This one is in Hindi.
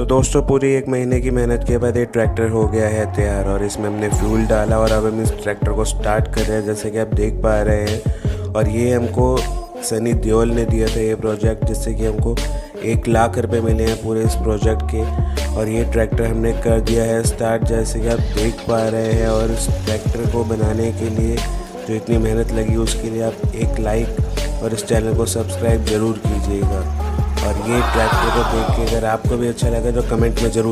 तो दोस्तों पूरी 1 महीने की मेहनत के बाद ये ट्रैक्टर हो गया है तैयार और इसमें हमने फ्यूल डाला और अब हम इस ट्रैक्टर को स्टार्ट कर रहे हैं, जैसे कि आप देख पा रहे हैं। और ये हमको सनी देओल ने दिया था ये प्रोजेक्ट, जिससे कि हमको 1 लाख रुपए मिले हैं पूरे इस प्रोजेक्ट के। और ये ट्रैक्टर हमने कर दिया है स्टार्ट, जैसे कि आप देख पा रहे हैं। और इस ट्रैक्टर को बनाने के लिए जो इतनी मेहनत लगी उसके लिए आप एक लाइक और इस चैनल को सब्सक्राइब ज़रूर कीजिएगा। और ये ट्रैक्टर को देख के अगर आपको भी अच्छा लगा तो कमेंट में ज़रूर